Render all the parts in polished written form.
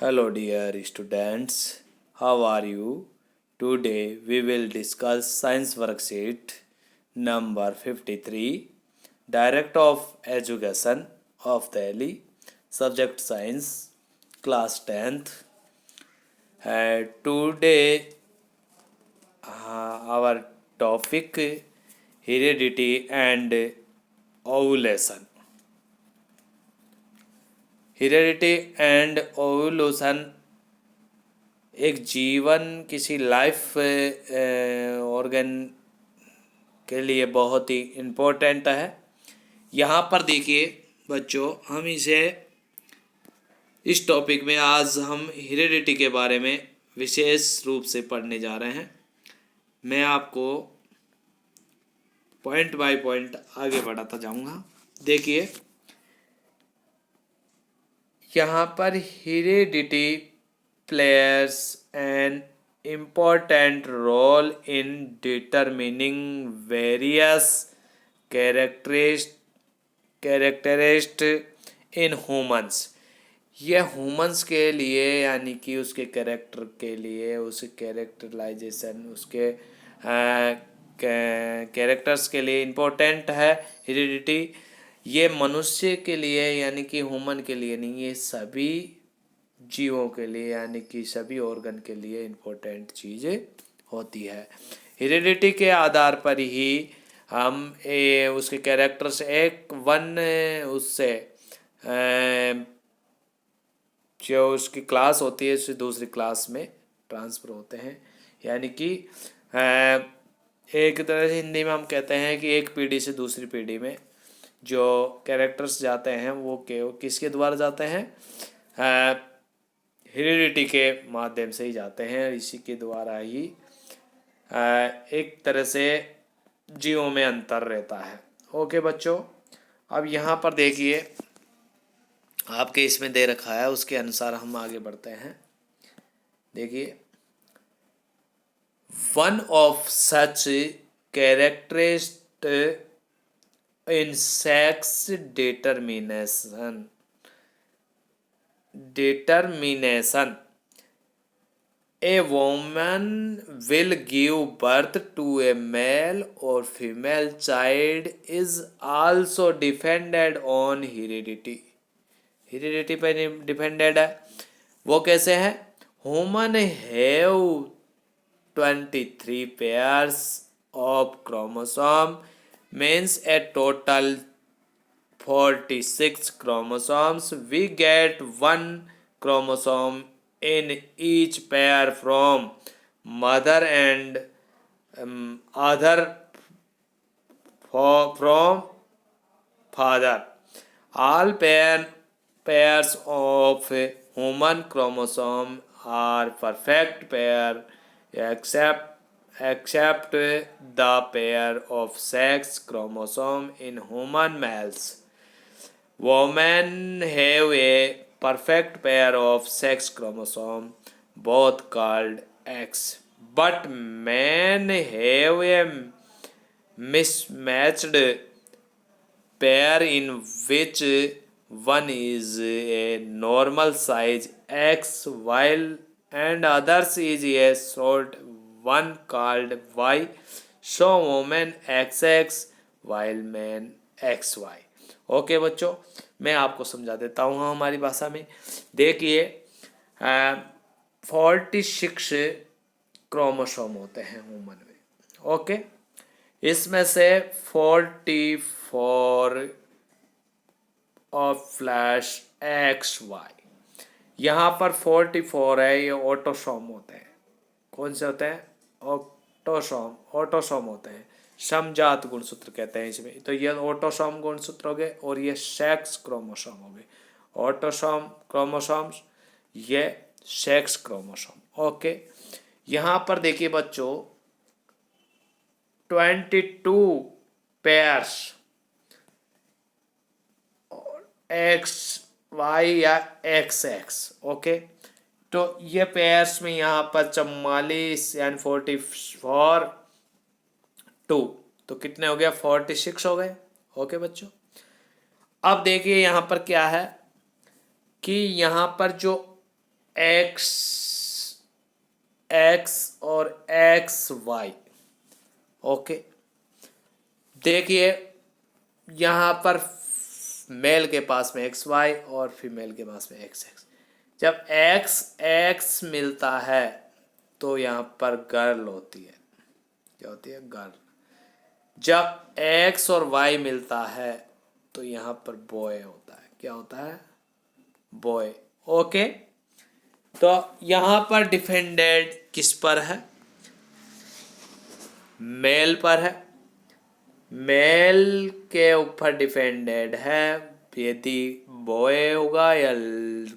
Hello, dear students. How are you? Today we will discuss Science Worksheet number 53, Director of Education of Delhi, Subject Science, Class 10th. Today our topic heredity and ovulation. Heredity and ovulation एक जीवन किसी life organ के लिए बहुत ही important है। यहाँ पर देखिए बच्चों, हम इसे इस टॉपिक में आज हम हेरिडिटी के बारे में विशेष रूप से पढ़ने जा रहे हैं। मैं आपको पॉइंट बाय पॉइंट आगे बढ़ाता जाऊँगा। देखिए यहाँ पर heredity players an important role in determining various characteristics in humans। यह ह्यूमंस के लिए यानी कि उसके कैरेक्टर के लिए, उसके कैरेक्टराइजेशन, उसके कैरेक्टर्स के लिए इम्पोर्टेंट है हेरिडिटी। ये मनुष्य के लिए यानी कि ह्यूमन के लिए नहीं, ये सभी जीवों के लिए यानी कि सभी ऑर्गन के लिए इम्पोर्टेंट चीज़ें होती है। हेरिडिटी के आधार पर ही हम उसके कैरेक्टर से उससे जो उसकी क्लास होती है उससे दूसरी क्लास में ट्रांसफ़र होते हैं। यानी कि एक तरह से हिंदी में हम कहते हैं कि एक पीढ़ी से दूसरी पीढ़ी में जो कैरेक्टर्स जाते हैं वो किसके द्वारा जाते हैं? हेरिडिटी के माध्यम से ही जाते हैं। इसी के द्वारा ही एक तरह से जीवों में अंतर रहता है। ओके बच्चों, अब यहाँ पर देखिए आपके इसमें दे रखा है, उसके अनुसार हम आगे बढ़ते हैं। देखिए, one of such characteristic in sex determination a woman will give birth to a male or female child is also dependent on heredity पर डिपेंडेड है। वो कैसे है? Human have 23 pairs of chromosome means a total 46 chromosomes. We get one chromosome in each pair from mother and other from father. All pairs of human chromosome are perfect pair except the pair of sex chromosome in human males. Women have a perfect pair of sex chromosome, both called X, but men have a mismatched pair in which one is a normal size X while and others is a short one called Y. So women XX while men XY। Okay बच्चों, मैं आपको समझा देता हूँ हमारी भाषा में। देखिए 46 क्रोमोसोम होते हैं ह्यूमन में। ओके, इसमें से 44 ऑफ फ्लैश XY। यहाँ पर 44 है, ये ऑटोसोम होते हैं। कौन से होते हैं? ऑटोसोम होते हैं। समजात गुणसूत्र कहते हैं इसमें। तो ये ऑटोसोम गुणसूत्र हो गए और ये सेक्स क्रोमोसोम हो गए। ऑटोसोम क्रोमोसोम्स, ये सेक्स क्रोमोसोम। ओके, यहाँ पर देखिए बच्चों 22 पेयर्स XY या XX। ओके, तो ये पेयर्स में यहाँ पर 44 यानी 44 2, तो कितने हो गया? 46 हो गए। ओके बच्चों, अब देखिए यहाँ पर क्या है कि यहाँ पर जो एक्स एक्स और एक्स वाई। ओके, देखिए यहाँ पर मेल के पास में एक्स वाई और फीमेल के पास में एक्स एक्स। जब एक्स एक्स मिलता है तो यहाँ पर गर्ल होती है। क्या होती है? गर्ल। जब एक्स और वाई मिलता है तो यहाँ पर बॉय होता है। क्या होता है? बॉय। ओके, तो यहाँ पर डिफेंडेड किस पर है? मेल पर है। मेल के ऊपर डिफेंडेड है। यदि बॉय होगा या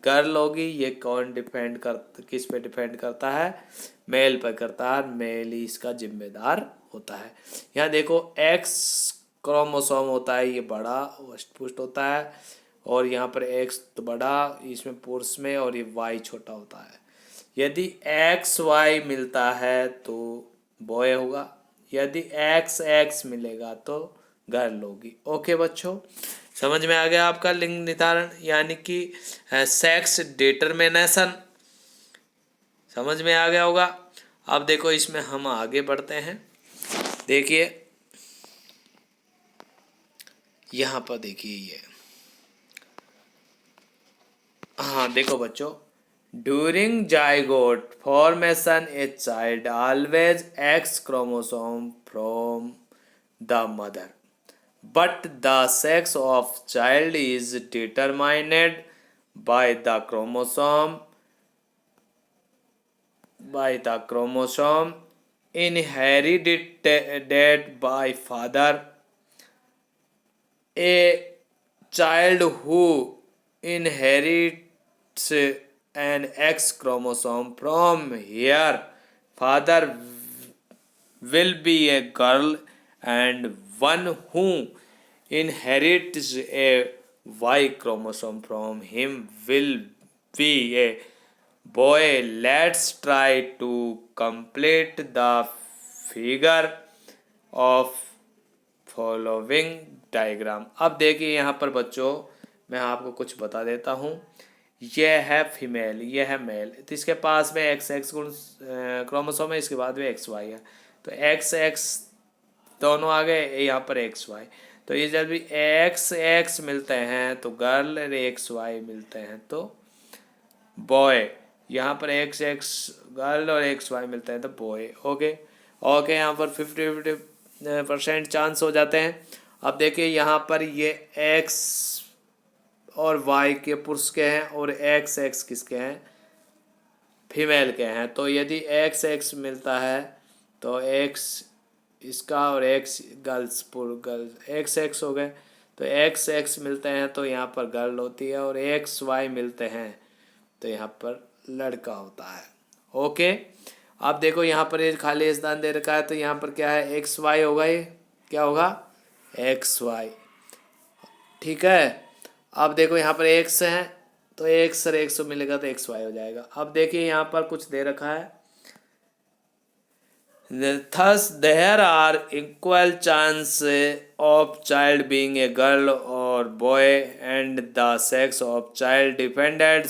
गर्ल होगी, ये कौन डिपेंड कर किस पे डिपेंड करता है? मेल पर करता है। मेल ही इसका जिम्मेदार होता है। यहाँ देखो एक्स क्रोमोसोम होता है, ये बड़ा पुष्ट होता है, और यहाँ पर एक्स तो बड़ा इसमें पुरुष में, और ये वाई छोटा होता है। यदि एक्स वाई मिलता है तो बॉय होगा, यदि एक्स एक्स मिलेगा तो गर्ल होगी। ओके बच्चों, समझ में आ गया आपका लिंग निर्धारण यानी कि सेक्स डिटरमिनेशन समझ में आ गया होगा। अब देखो इसमें हम आगे बढ़ते हैं। देखिए यहाँ पर देखिए ये, हाँ देखो बच्चों, during zygote formation a child always x chromosome from the mother, but the sex of child is determined by the chromosome inherited by father. A child who inherits an X chromosome from her father will be a girl, and one who inherits a Y chromosome from him will be a boy. Let's try to complete the figure of following diagram. अब देखिए यहाँ पर बच्चों, मैं आपको कुछ बता देता हूँ। यह है फीमेल, यह है मेल, तो इसके पास में एक्स एक्स गुण क्रोमोसोम है, इसके बाद में एक्स वाई है, तो एक्स एक्स दोनों आ गए, यहाँ पर एक्स वाई। तो ये जब भी एक्स एक्स मिलते हैं तो गर्ल, और एक्स वाई मिलते हैं तो बॉय। यहाँ पर एक्स एक्स गर्ल और एक्स वाई मिलते हैं तो बॉय। ओके ओके, यहाँ पर 50% चांस हो जाते हैं। अब देखिए यहाँ पर ये एक्स और वाई के पुरुष के हैं और एक्स एक्स किसके हैं? फीमेल के हैं। तो यदि एक्स एक्स मिलता है तो एक्स इसका और x girls girls x x हो गए, तो एक्स एक्स मिलते हैं तो यहाँ पर गर्ल होती है, और एक्स वाई मिलते हैं तो यहाँ पर लड़का होता है। ओके, अब देखो यहाँ पर ये खाली स्थान दे रखा है, तो यहाँ पर क्या है? एक्स वाई होगा। ये क्या होगा? X Y. ठीक है, अब देखो यहाँ पर एक्स है तो एक्स और एक्स मिलेगा तो एक्स वाई हो जाएगा। अब देखिए यहाँ पर कुछ दे रखा है, thus there are equal chance of child being a girl or boy, and the sex of child depended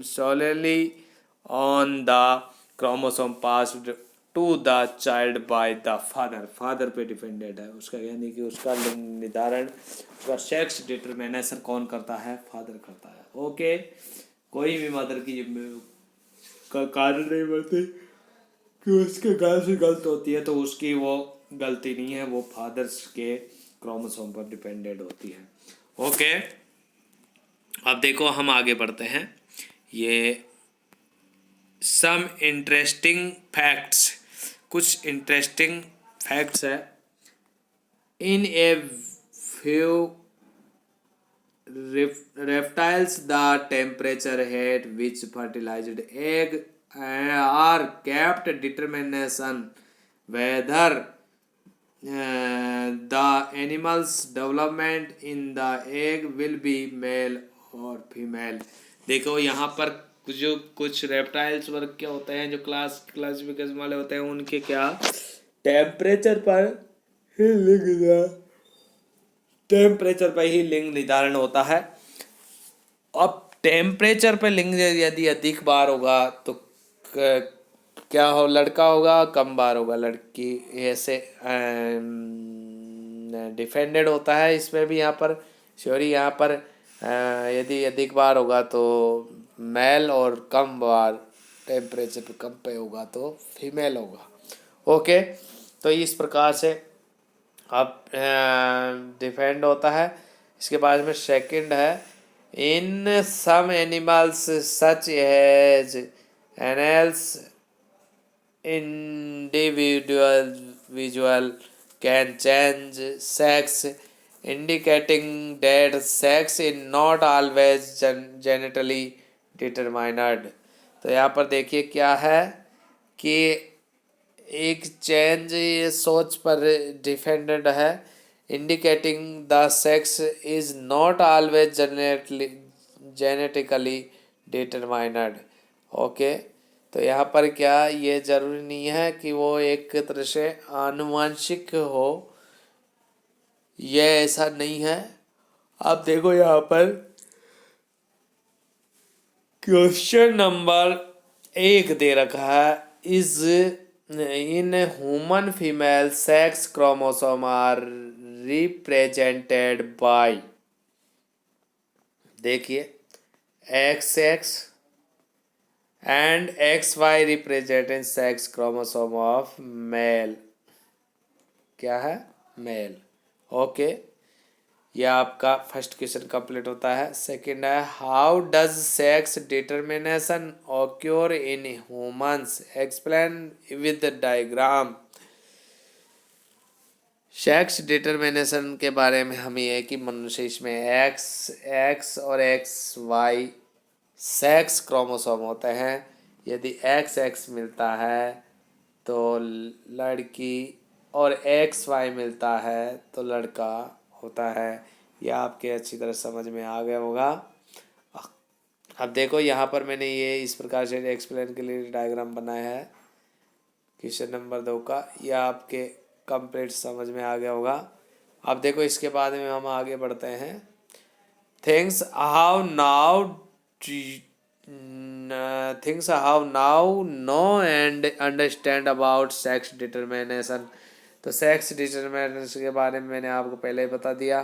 solely on the chromosome passed to the child by the father. Father पे डिपेंडेड है उसका, यानी कि उसका लिंग निर्धारण, उसका sex determination कौन करता है? फादर करता है। ओके, कोई भी मदर की कारण नहीं बनती कि उसके गर्ल से गलत होती है तो उसकी वो गलती नहीं है, वो फादर्स के क्रोमोसोम पर डिपेंडेड होती है। ओके, अब देखो हम आगे बढ़ते हैं। ये सम इंटरेस्टिंग फैक्ट्स, कुछ इंटरेस्टिंग फैक्ट्स है। In a few reptiles the temperature at which fertilized egg are kept determination whether the animal's development in the egg will be male or female। देखो यहाँ पर जो कुछ रेप्टाइल्स वर्ग के होते हैं, जो क्लासिफिकेशन वाले होते हैं, उनके क्या टेम्परेचर पर ही लिंग निर्धारण होता है। अब टेम्परेचर पे लिंग यदि अधिक बार होगा तो क्या हो, लड़का होगा, कम बार होगा लड़की। ऐसे डिफेंडेड होता है इसमें भी। यहाँ पर सॉरी, यहाँ पर यदि अधिक बार होगा तो मेल, और कम बार टेम्परेचर पे कम पे होगा तो फीमेल होगा। ओके, तो इस प्रकार से अब डिफेंड होता है। इसके बाद में सेकंड है, in some animals such as annelids individual can change sex, indicating that sex is not always genitally determined। तो यहाँ पर देखिए क्या है कि एक चेंज ये सोच पर डिपेंडेंट है, indicating the sex is not always genetically determined. Okay, तो यहाँ पर क्या ये जरूरी नहीं है कि वो एक तरह से आनुवंशिक हो, ये ऐसा नहीं है। आप देखो यहाँ पर क्वेश्चन नंबर 1 दे रखा है, is in human female sex chromosome are represented by, देखिए X X and X Y represented sex chromosome of male, क्या है, मेल। ओके, यह आपका फर्स्ट क्वेश्चन कंप्लीट होता है। सेकंड है, how does sex determination occur in humans, explain with diagram. Sex determination के बारे में हम ये कि मनुष्य इसमें एक्स और एक्स वाई सेक्स क्रोमोसोम होते हैं। यदि एक्स एक्स मिलता है तो लड़की, और एक्स वाई मिलता है तो लड़का होता है। यह आपके अच्छी तरह समझ में आ गया होगा। अब देखो यहाँ पर मैंने ये इस प्रकार से एक्सप्लेन के लिए डायग्राम बनाया है क्वेश्चन नंबर 2 का, यह आपके कंप्लीट समझ में आ गया होगा। अब देखो इसके बाद में हम आगे बढ़ते हैं। Things how now know and understand about sex determination. तो सेक्स डिटर्मिनेशन के बारे में मैंने आपको पहले ही बता दिया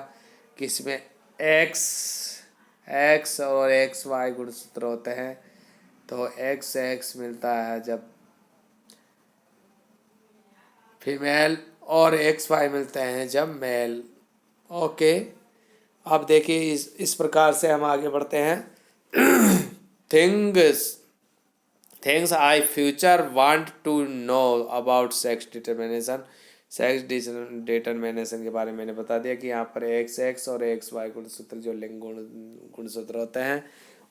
कि इसमें एक्स और एक्स वाई गुणसूत्र होते हैं। तो एक्स एक्स मिलता है जब फीमेल, और एक्स वाई मिलते हैं जब मेल। ओके, अब देखिए इस प्रकार से हम आगे बढ़ते हैं। Things I future want to know about sex determination. Sex determination के बारे में मैंने बता दिया कि यहाँ पर एक्स एक्स और एक्स वाई गुणसूत्र जो लिंग गुणसूत्र होते हैं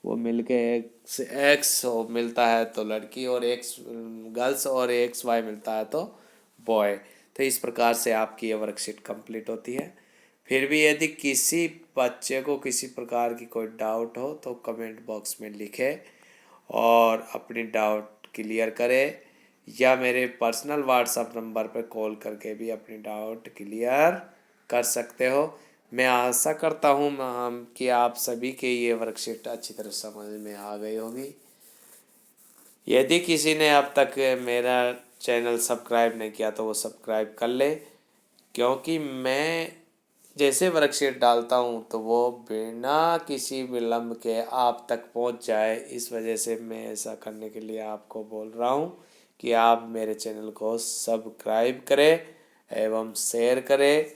वो मिलके एक्स एक्स मिलता है तो लड़की, और एक्स गर्ल्स, और एक्स वाई मिलता है तो बॉय। तो इस प्रकार से आपकी ये वर्कशीट कंप्लीट होती है। फिर भी यदि किसी बच्चे को किसी प्रकार की कोई डाउट हो तो कमेंट बॉक्स में लिखे और अपनी डाउट क्लियर करें, या मेरे पर्सनल व्हाट्सएप नंबर पर कॉल करके भी अपनी डाउट क्लियर कर सकते हो। मैं आशा करता हूँ कि आप सभी के ये वर्कशीट अच्छी तरह समझ में आ गई होगी। यदि किसी ने अब तक मेरा चैनल सब्सक्राइब नहीं किया तो वो सब्सक्राइब कर ले, क्योंकि मैं जैसे वर्कशीट डालता हूँ तो वो बिना किसी विलम्ब के आप तक पहुँच जाए। इस वजह से मैं ऐसा करने के लिए आपको बोल रहा हूँ कि आप मेरे चैनल को सब्सक्राइब करें एवं शेयर करें।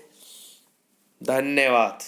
धन्यवाद।